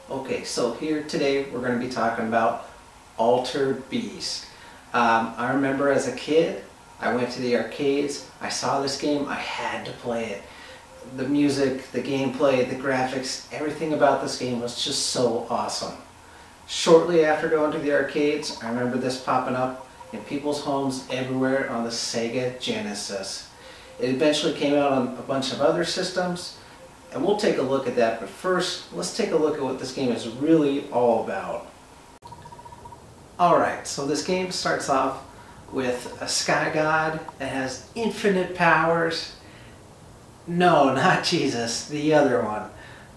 Okay, so here today we're going to be talking about Altered Beast. I remember as a kid, I went to the arcades, I saw this game, I had to play it. The music, the gameplay, the graphics, everything about this game was just so awesome. Shortly after going to the arcades, I remember this popping up in people's homes everywhere on the Sega Genesis. It eventually came out on a bunch of other systems, and we'll take a look at that, but first, let's take a look at what this game is really all about. Alright, so this game starts off with a sky god that has infinite powers. No, not Jesus, the other one,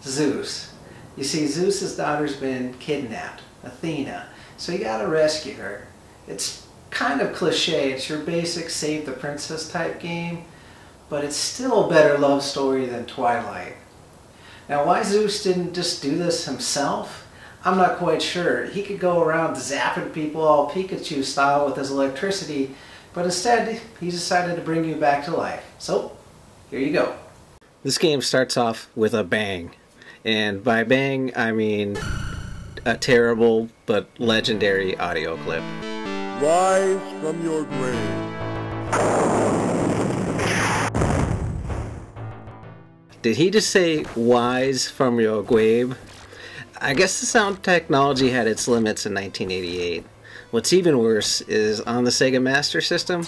Zeus. You see, Zeus's daughter's been kidnapped, Athena, so you gotta rescue her. It's kind of cliche, it's your basic save the princess type game, but it's still a better love story than Twilight. Now, why Zeus didn't just do this himself, I'm not quite sure. He could go around zapping people all Pikachu style with his electricity, but instead he decided to bring you back to life. So, here you go. This game starts off with a bang. And by bang, I mean a terrible but legendary audio clip. Rise from your grave. Did he just say wise from your grave? I guess the sound technology had its limits in 1988. What's even worse is on the Sega Master System,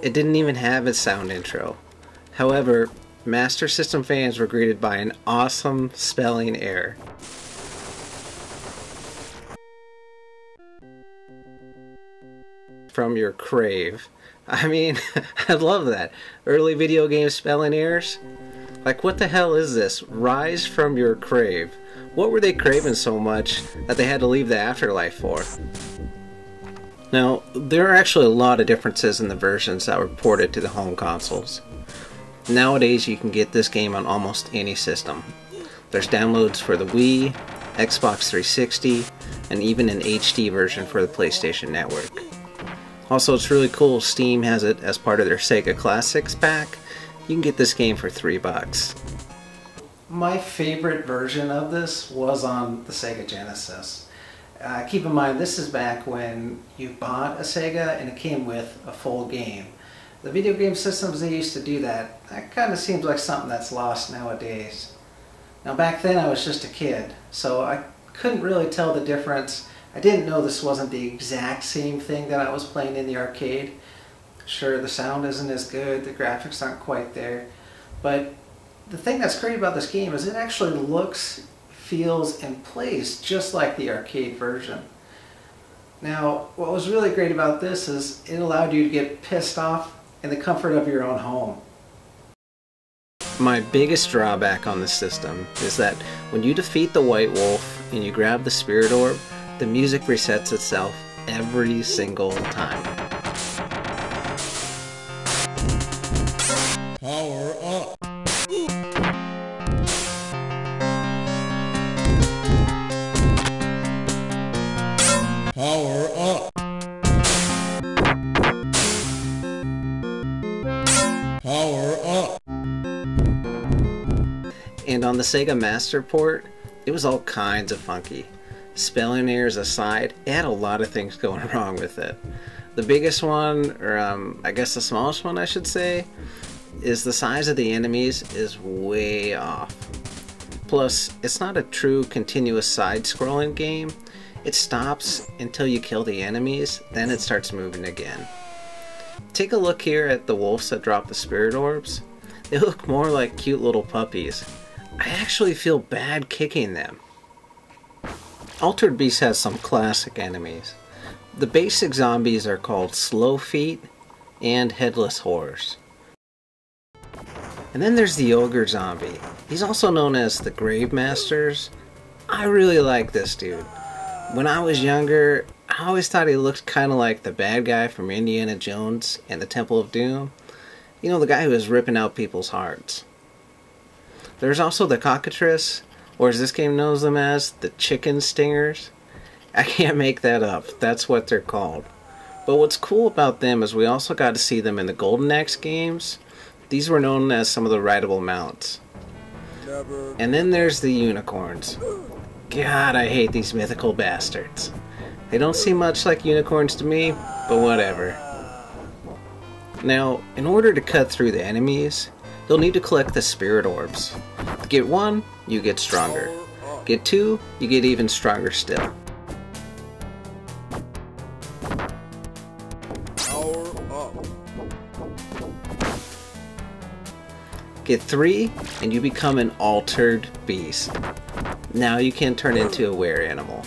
it didn't even have its sound intro. However, Master System fans were greeted by an awesome spelling error. From your crave. I mean, I love that. Early video game spelling errors? Like, what the hell is this? Rise from your crave. What were they craving so much that they had to leave the afterlife for? Now, there are actually a lot of differences in the versions that were ported to the home consoles. Nowadays, you can get this game on almost any system. There's downloads for the Wii, Xbox 360, and even an HD version for the PlayStation Network. Also, it's really cool, Steam has it as part of their Sega Classics pack. You can get this game for $3. My favorite version of this was on the Sega Genesis. Keep in mind, this is back when you bought a Sega and it came with a full game. The video game systems they used to do that kind of seems like something that's lost nowadays. Now back then I was just a kid, so I couldn't really tell the difference. I didn't know this wasn't the exact same thing that I was playing in the arcade. Sure, the sound isn't as good, the graphics aren't quite there, but the thing that's great about this game is it actually looks, feels, and plays just like the arcade version. Now, what was really great about this is it allowed you to get pissed off in the comfort of your own home. My biggest drawback on this system is that when you defeat the White Wolf and you grab the Spirit Orb, the music resets itself every single time. Power up. Power up. Power up. And on the Sega Master port, it was all kinds of funky. Spelling errors aside, it had a lot of things going wrong with it. The biggest one, or I guess the smallest one I should say, is the size of the enemies is way off. Plus, it's not a true continuous side-scrolling game. It stops until you kill the enemies, then it starts moving again. Take a look here at the wolves that drop the spirit orbs. They look more like cute little puppies. I actually feel bad kicking them. Altered Beast has some classic enemies. The basic zombies are called Slow Feet and Headless Horse. And then there's the Ogre Zombie. He's also known as the Grave Masters. I really like this dude. When I was younger, I always thought he looked kind of like the bad guy from Indiana Jones and the Temple of Doom. You know, the guy who was ripping out people's hearts. There's also the Cockatrice, or as this game knows them as, the Chicken Stingers. I can't make that up, that's what they're called. But what's cool about them is we also got to see them in the Golden Axe games. These were known as some of the rideable mounts. And then there's the unicorns. God, I hate these mythical bastards. They don't seem much like unicorns to me, but whatever. Now, in order to cut through the enemies, you'll need to collect the spirit orbs. To get 1, you get stronger. Get 2, you get even stronger still. Power up. Get 3, and you become an altered beast. Now you can turn into a were animal.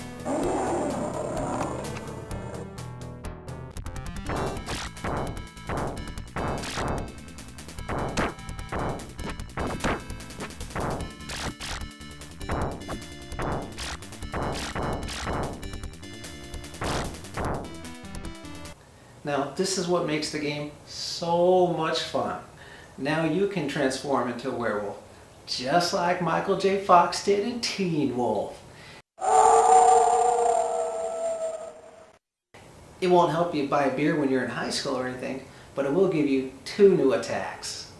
Now, this is what makes the game so much fun. Now you can transform into a werewolf, just like Michael J. Fox did in Teen Wolf. It won't help you buy a beer when you're in high school or anything, but it will give you 2 new attacks.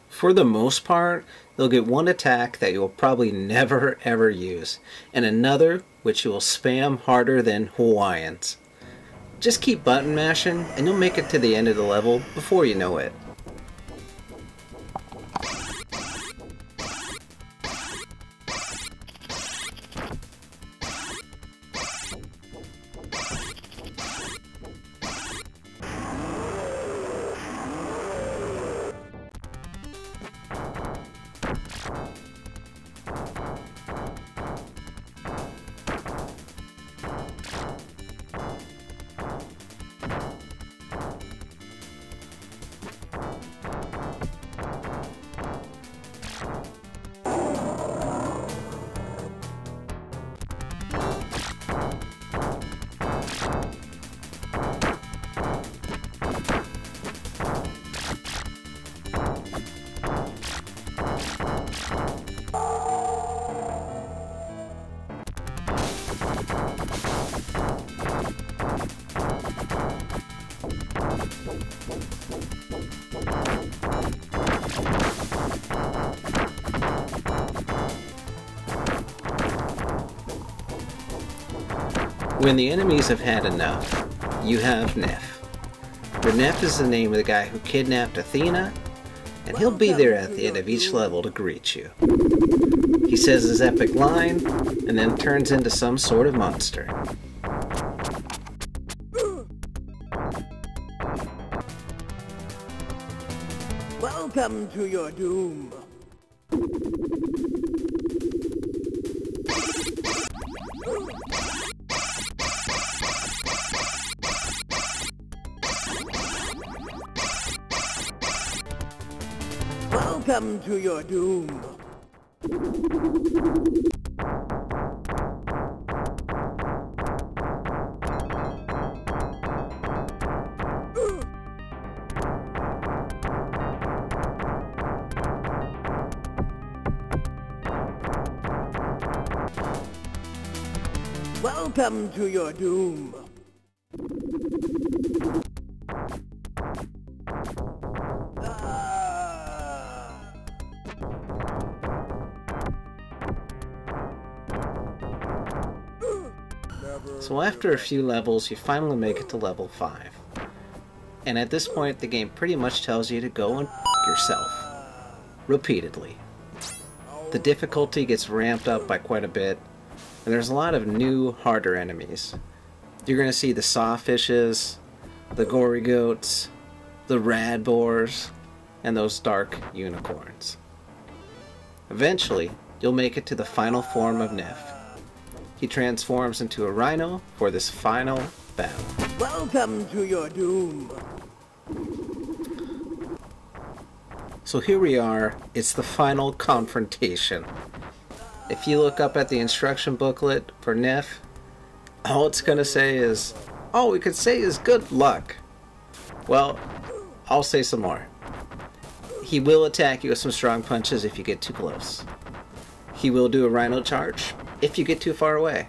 For the most part, you'll get 1 attack that you'll probably never ever use, and another which you will spam harder than Hawaiians. Just keep button mashing, and you'll make it to the end of the level before you know it. When the enemies have had enough, you have Nef. Nef is the name of the guy who kidnapped Athena, and he'll be there at the end of each level to greet you. He says his epic line, and then turns into some sort of monster. Welcome to your doom. Welcome to your doom. Welcome to your doom. So after a few levels, you finally make it to level 5. And at this point, the game pretty much tells you to go and yourself. Repeatedly. The difficulty gets ramped up by quite a bit, and there's a lot of new, harder enemies. You're going to see the sawfishes, the gory goats, the rad boars, and those dark unicorns. Eventually, you'll make it to the final form of Nef. He transforms into a rhino for this final battle. Welcome to your doom. So here we are, it's the final confrontation. If you look up at the instruction booklet for Nef, all it's gonna say is, all we could say is good luck. Well, I'll say some more. He will attack you with some strong punches if you get too close. He will do a rhino charge if you get too far away.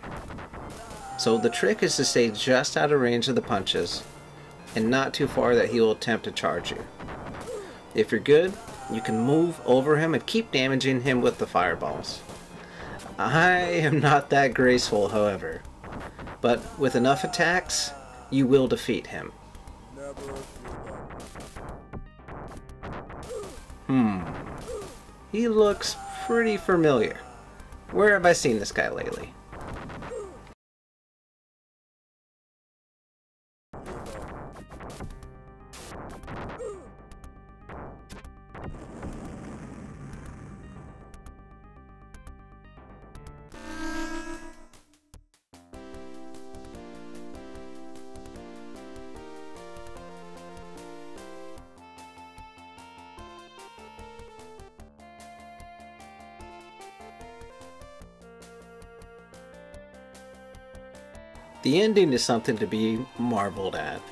So the trick is to stay just out of range of the punches and not too far that he will attempt to charge you. If you're good, you can move over him and keep damaging him with the fireballs. I am not that graceful, however. But with enough attacks, you will defeat him. Never give up. He looks pretty familiar. Where have I seen this guy lately? The ending is something to be marveled at.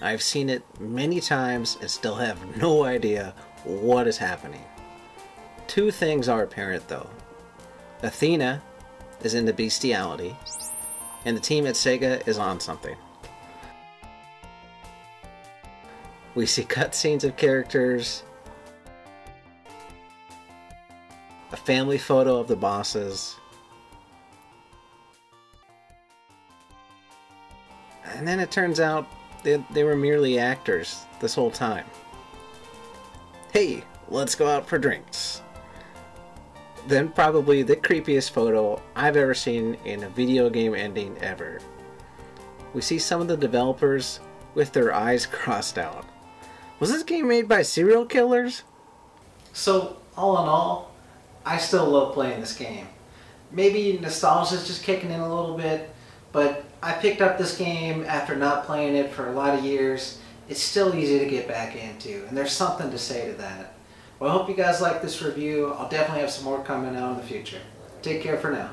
I've seen it many times and still have no idea what is happening. Two things are apparent though. Athena is into bestiality, and the team at Sega is on something. We see cutscenes of characters, a family photo of the bosses, and then it turns out they were merely actors this whole time. Hey, let's go out for drinks. Then probably the creepiest photo I've ever seen in a video game ending ever. We see some of the developers with their eyes crossed out. Was this game made by serial killers? So, all in all, I still love playing this game. Maybe nostalgia's just kicking in a little bit, but I picked up this game after not playing it for a lot of years. It's still easy to get back into, and there's something to say to that. Well, I hope you guys like this review. I'll definitely have some more coming out in the future. Take care for now.